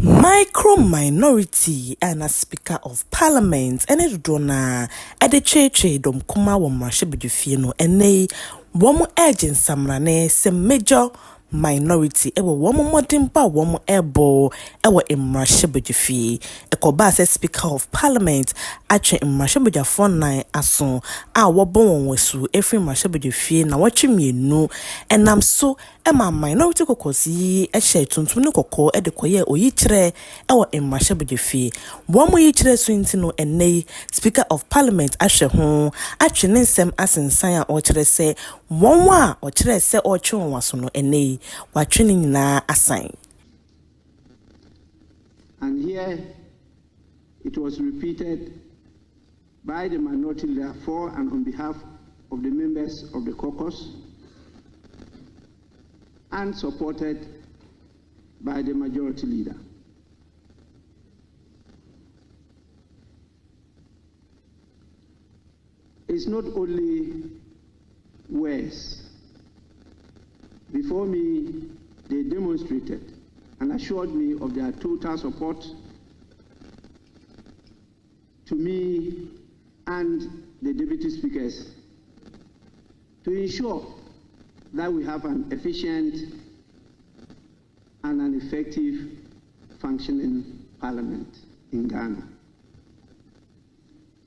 Micro minority and a speaker of parliament and a dona at the church dom kuma womrashe bedufino and nay woman agent samrane some major minority ewo woman modimpa woman ebo ewo imrashe bedufi ekoba says speaker of parliament ache imrashe bedufon nine ason a wobon wesu every imrashe bedufi na wachi mienu and so Emma minority kokosi ehye tuntum ne kokko edekoye oyikyere ewo imrashe bedufi womo yikyere so ntino enei speaker of parliament ahwe ho atwene nsem asensan a okyere se wonwa okyere se otwe waso no enei watwene nyina asan. And here it was repeated by the minority leader for and on behalf of the members of the caucus and supported by the majority leader. It's not only words. Before me, they demonstrated and assured me of their total support to me and the deputy speakers to ensure that we have an efficient and an effective functioning parliament in Ghana.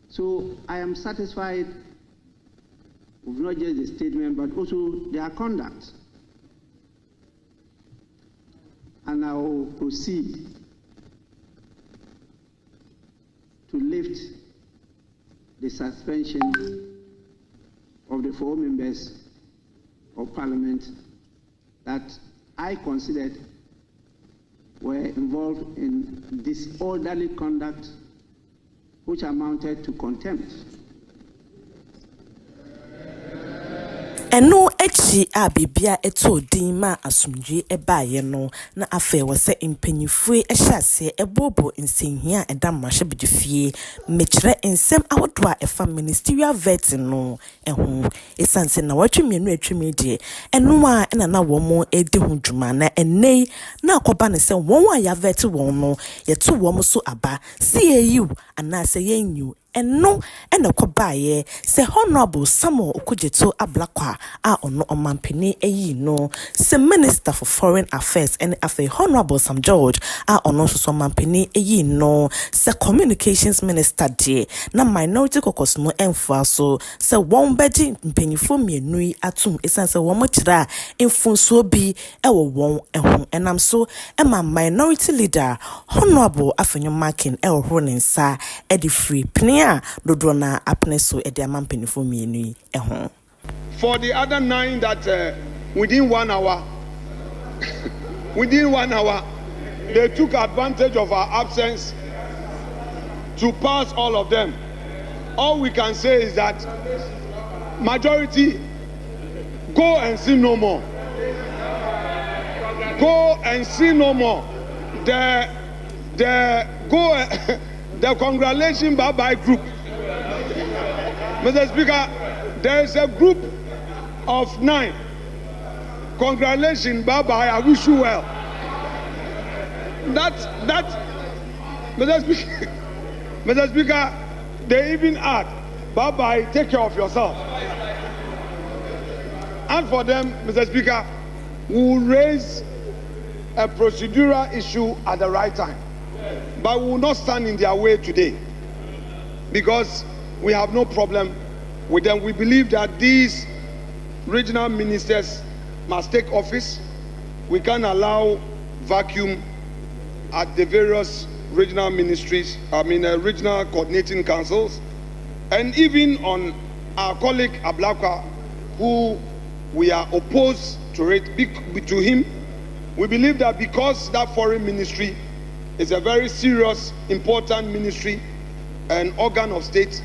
So I am satisfied with not just the statement but also their conduct. And I will proceed to lift the suspension of the 4 members of parliament that I considered were involved in disorderly conduct which amounted to contempt. Eno echi a bibia eto din ma asumdwe ebaye no na afa wo se impanyifue ehyase ebobo nsenhia eda mmahye bedufie mekire ensem awodo a efa ministerial vet no eho esanse na watwemienu atwemedie eno a ena na womo edi ho dwuma na enei na akoba ne se won a ya vet won no yeto wom so aba CAU anase yenyu eno ena kobaye se honorable Samuel Okujeto Ablakwa a ono omampeni eyi no se minister for foreign affairs and afa honorable Sam George a ono so omampeni eyi no se communications minister de na minority caucus no emfa so se won beji mpenyifo mienu yi atum esanse won mochira enfonso bi ewo won ehun enam so ema minority leader honorable Afenyo Markin ehoro nensa edi free dodona apneso ede amampenifo mienu ehon. For the other 9 that within 1 hour they took advantage of our absence to pass all of them. All we can say is that majority, go and sin no more. Go and sin no more. The congratulations bye-bye group. Mr. Speaker, there is a group of 9. Congratulations, bye-bye, I wish you well. Mr. Speaker, they even add, bye-bye, take care of yourself. And for them, Mr. Speaker, we will raise a procedural issue at the right time. But we will not stand in their way today because we have no problem with them. We believe that these regional ministers must take office. We can't allow vacuum at the various regional ministries, regional coordinating councils, and even on our colleague Ablakwa, who we are opposed to him. We believe that because that foreign ministry is a very serious, important ministry and organ of state,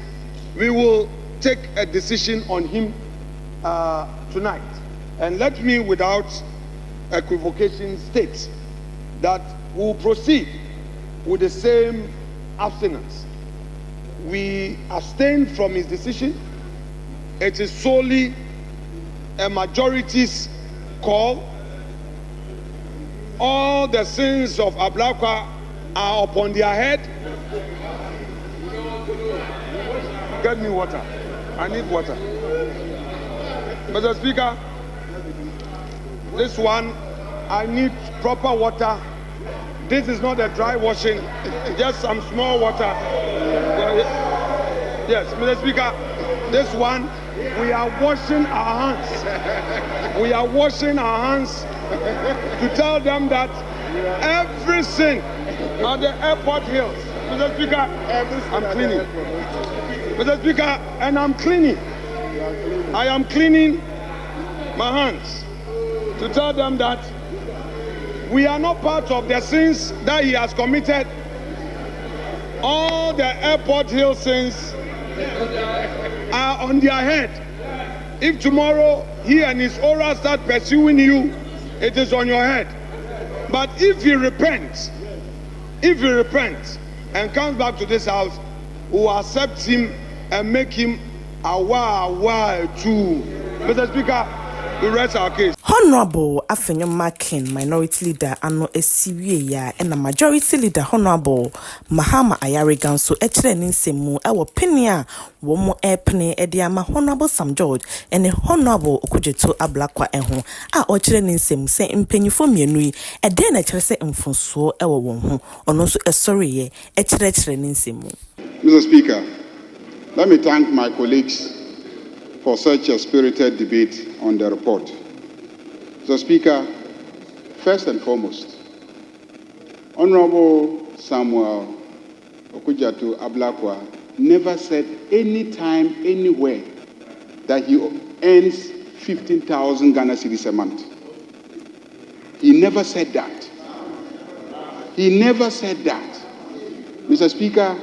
we will take a decision on him tonight. And let me, without equivocation, state that we will proceed with the same abstinence. We abstain from his decision. It is solely a majority's call. All the sins of Ablakwa are upon their head. Get me water. I need water. Mr. Speaker, this one, I need proper water. This is not a dry washing, just some small water. Yes, Mr. Speaker, this one, we are washing our hands. We are washing our hands to tell them that every sin at the airport hills, Mr. Speaker, I'm cleaning. Mr. Speaker, and I'm cleaning. I am cleaning my hands to tell them that we are not part of the sins that he has committed. All the airport hill sins are on their head. If tomorrow he and his aura start pursuing you, it is on your head. But if he repents and comes back to this house, we will accept him and make him awa too. Mr. Speaker, we rest our case. Honorable Afenyo Markin, Minority Leader Ano Esiwie and the Majority Leader Honorable Mahama Ayarigan so echire nsemu ewo penia wo mo epne ediama Honorable Sam George and the Honorable Okujeto Ablakwa eho a ochire nsemu se mpanyifo mienu yi ede na kire se mfonso ewo won ho ono so esori ye echire nsemu. Mr. Speaker, let me thank my colleagues for such a spirited debate on the report. Mr. Speaker, first and foremost, Honorable Samuel Okujeto Ablakwa never said any time, anywhere, that he earns 15,000 Ghana cedis a month. He never said that. He never said that. Mr. Speaker,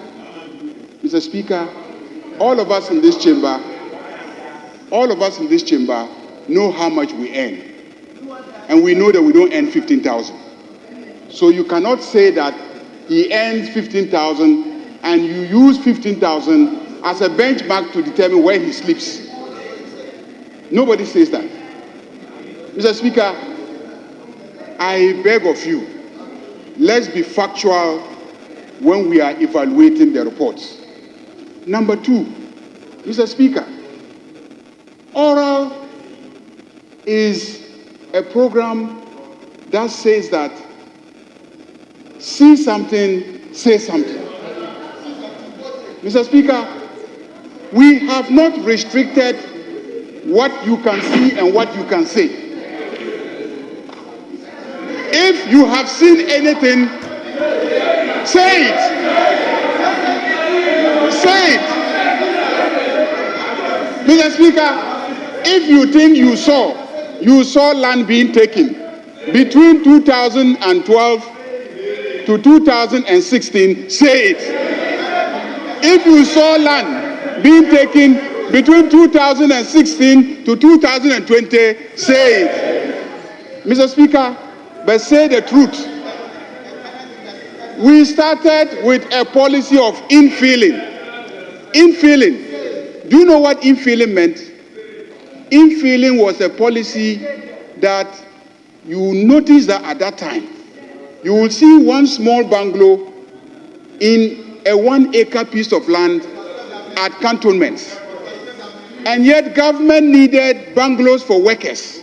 all of us in this chamber know how much we earn. And we know that we don't earn 15,000. So you cannot say that he earns 15,000 and you use 15,000 as a benchmark to determine where he sleeps. Nobody says that. Mr. Speaker, I beg of you, let's be factual when we are evaluating the reports. Number two, Mr. Speaker, oral is a program that says that see something, say something. Mr. Speaker, we have not restricted what you can see and what you can say. If you have seen anything, say it. Say it. Mr. Speaker, if you think you saw land being taken between 2012 to 2016, say it. If you saw land being taken between 2016 to 2020, say it. Mr. Speaker, but say the truth. We started with a policy of infilling. Infilling. Do you know what infilling meant? Infilling was a policy that you notice that at that time, you will see one small bungalow in a 1 acre piece of land at cantonments. And yet government needed bungalows for workers.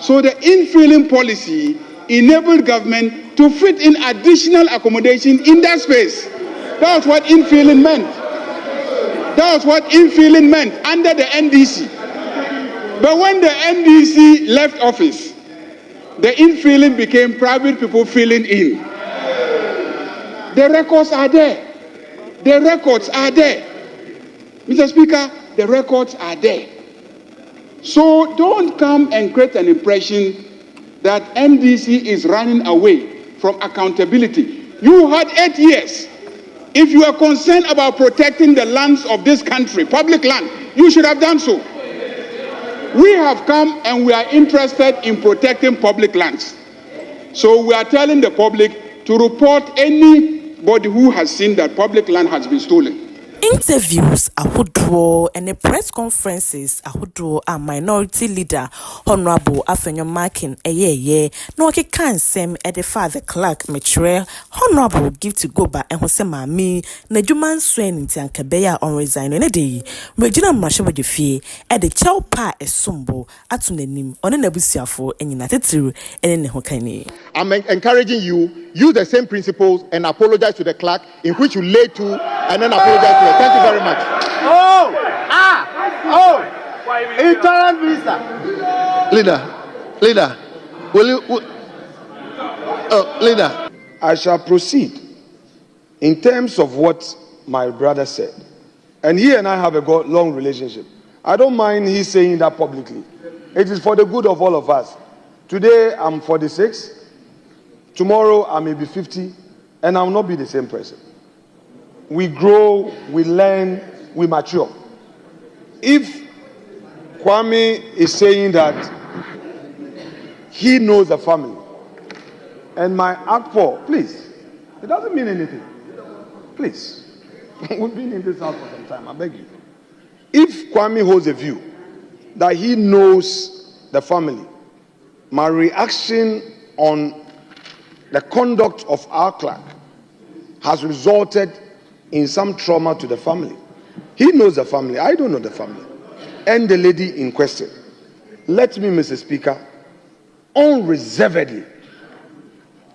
So the infilling policy enabled government to fit in additional accommodation in that space. That was what infilling meant. That was what infilling meant under the NDC. But when the NDC left office, the infilling became private people filling in. The records are there. The records are there. Mr. Speaker, the records are there. So don't come and create an impression that NDC is running away from accountability. You had 8 years. If you are concerned about protecting the lands of this country, public land, you should have done so. We have come and we are interested in protecting public lands. So we are telling the public to report anybody who has seen that public land has been stolen. Interviews ahodoɔ and press conferences ahodoɔ a minority leader Honorable Afenyo Markin na wɔkeka nsɛm de fa the clerk mekyerɛ Honorable give to go ba ɛho sɛ maame na adwuma nso ɛne nti anka bɛyɛ a resign ne de yi megyina mmarahyɛbadwa fie de kyɛw pa ɛsombo ato n'anim ɔne n'abusuafo anyina tetiru ɛne ne ho kani. I'm encouraging you, use the same principles and apologize to the clerk in which you lay to and then apologize to her. Thank you very much. Interim minister. Leader, leader. I shall proceed in terms of what my brother said. And he and I have a long relationship. I don't mind he saying that publicly. It is for the good of all of us. Today I'm 46. Tomorrow I may be 50. And I will not be the same person. We grow, we learn, we mature. If Kwame is saying that he knows the family, and my outpour, please, it doesn't mean anything. Please. We've been in this house for some time, I beg you. If Kwame holds a view that he knows the family, my reaction on the conduct of our clerk has resulted in some trauma to the family. He knows the family, I don't know the family. And the lady in question. Let me, Mr. Speaker, unreservedly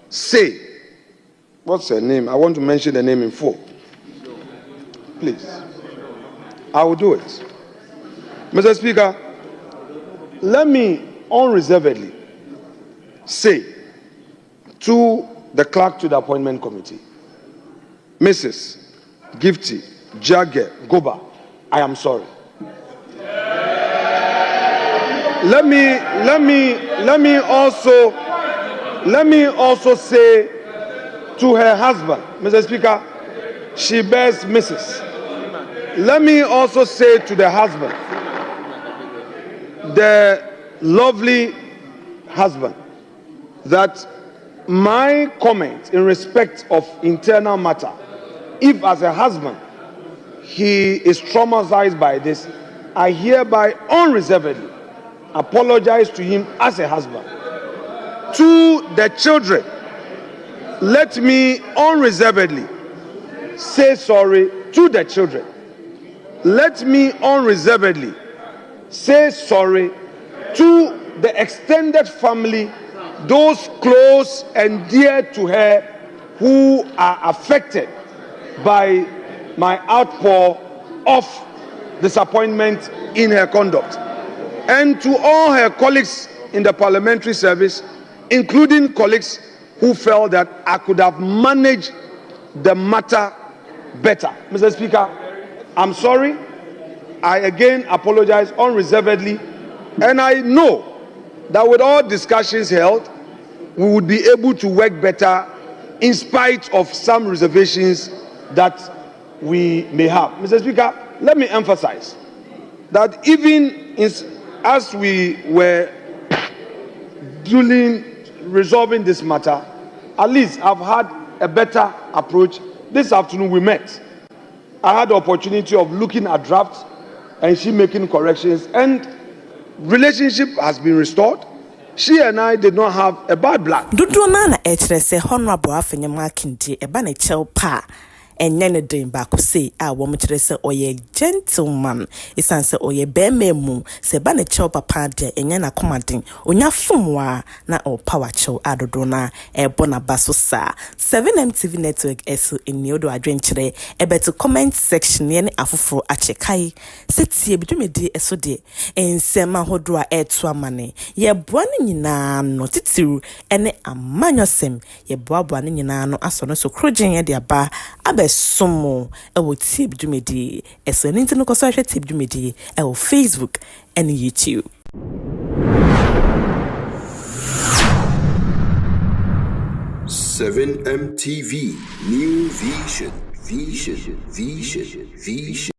say, what's her name? I want to mention the name in full. Please. I will do it. Mr. Speaker, let me unreservedly say to the clerk to the appointment committee, Mrs. Gifty Jagger Goba, I am sorry. Let me also say to her husband, Mr. Speaker, she bears Mrs. Let me also say to the husband, the lovely husband, that my comment in respect of internal matter, if as a husband he is traumatized by this, I hereby unreservedly apologize to him as a husband. To the children, let me unreservedly say sorry to the children. Let me unreservedly say sorry to the extended family, those close and dear to her who are affected by my outpour of disappointment in her conduct. And to all her colleagues in the parliamentary service, including colleagues who felt that I could have managed the matter better. Mr. Speaker, I'm sorry. I again apologize unreservedly. And I know that with all discussions held, we would be able to work better in spite of some reservations that we may have. Mr. Speaker, let me emphasize that even as we were resolving this matter, at least I've had a better approach. This afternoon we met. I had the opportunity of looking at drafts and she making corrections, and relationship has been restored. She and I did not have a bad blood. Dodo na ekyere se Honorable Afenyo Markin di eba na kyɛw pa enye ne den ba ko sei a wo mkyere se oye gentleman isan se oye bema mu se ba na kyɛw papa de enye na komaden onya fomwa na o power kyɛw adodo na ebo na baso sa 7MTV network eso eniodo adwenkyere ebeto comment section ne afoforo achekai se tie bidumedi eso de ensema hodo a eto amane ye boa ne nyina no titiru ene amanyosem ye boa ne nyina no aso no so krogen ye de aba abesomo ewo tie bidumedi eso ne ntino koso ahwe tie bidumedi ewo Facebook and YouTube. MTV New Vision.